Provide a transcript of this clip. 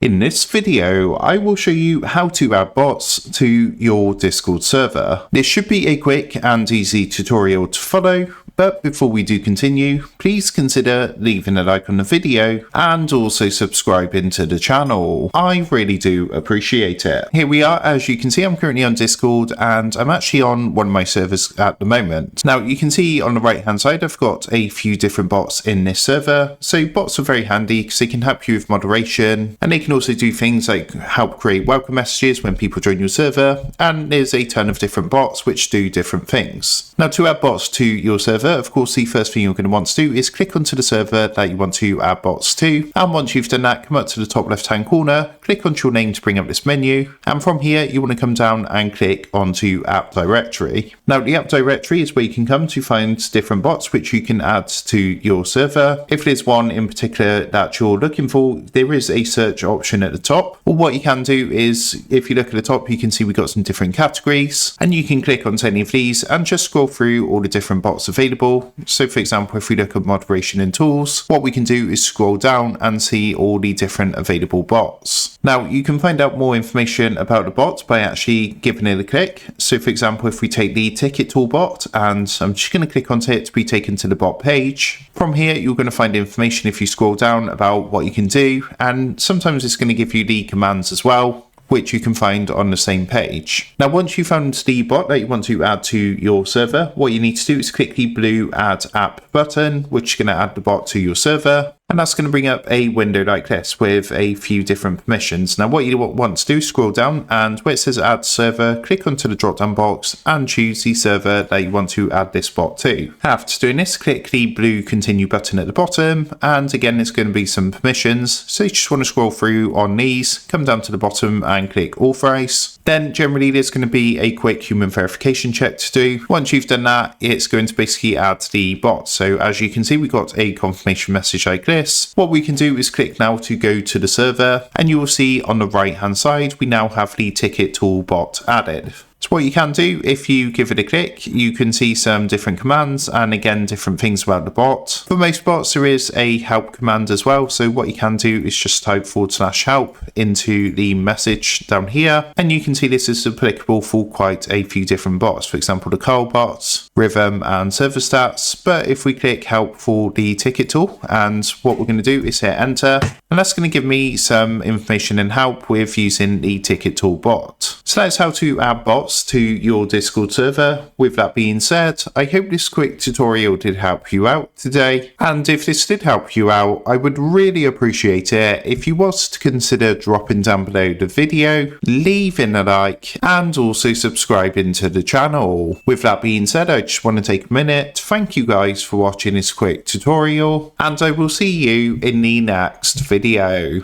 In this video, I will show you how to add bots to your Discord server. This should be a quick and easy tutorial to follow, but before we do continue, please consider leaving a like on the video and also subscribing to the channel. I really do appreciate it. Here we are. As you can see, I'm currently on Discord and I'm actually on one of my servers at the moment. Now you can see on the right hand side, I've got a few different bots in this server. So bots are very handy because they can help you with moderation, and they can also do things like help create welcome messages when people join your server, and there's a ton of different bots which do different things. Now to add bots to your server, of course the first thing you're going to want to do is click onto the server that you want to add bots to, and once you've done that, come up to the top left hand corner, click onto your name to bring up this menu, and from here you want to come down and click onto app directory. Now the app directory is where you can come to find different bots which you can add to your server. If there's one in particular that you're looking for, there is a search option at the top. Well, what you can do is, if you look at the top, you can see we've got some different categories, and you can click on any of these and just scroll through all the different bots available. So for example, if we look at moderation and tools, what we can do is scroll down and see all the different available bots. Now you can find out more information about the bot by actually giving it a click. So for example, if we take the ticket tool bot, and I'm just going to click onto it to be taken to the bot page. From here you're going to find information if you scroll down about what you can do, and sometimes it's going to give you the commands as well, which you can find on the same page. Now once you've found the bot that you want to add to your server, what you need to do is click the blue add app button, which is going to add the bot to your server. And that's going to bring up a window like this with a few different permissions. Now what you want to do is scroll down, and where it says add server, click onto the drop down box and choose the server that you want to add this bot to. After doing this, click the blue continue button at the bottom, and again there's going to be some permissions. So you just want to scroll through on these, come down to the bottom and click authorize. Then generally there's going to be a quick human verification check to do. Once you've done that, it's going to basically add the bot. So as you can see, we got a confirmation message like this. What we can do is click now to go to the server, and you will see on the right hand side we now have the ticket tool bot added. So what you can do, if you give it a click, you can see some different commands and again different things about the bot. For most bots there is a help command as well, so what you can do is just type /help into the message down here, and you can see this is applicable for quite a few different bots, for example the Carl bots, Rhythm and server stats. But if we click help for the ticket tool, and what we're going to do is hit enter, and that's going to give me some information and help with using the ticket tool bot. So that's how to add bots to your Discord server. With that being said, I hope this quick tutorial did help you out today, and if this did help you out, I would really appreciate it if you was to consider dropping down below the video, leaving a like, and also subscribing to the channel. With that being said, I just want to take a minute to thank you guys for watching this quick tutorial, and I will see you in the next video.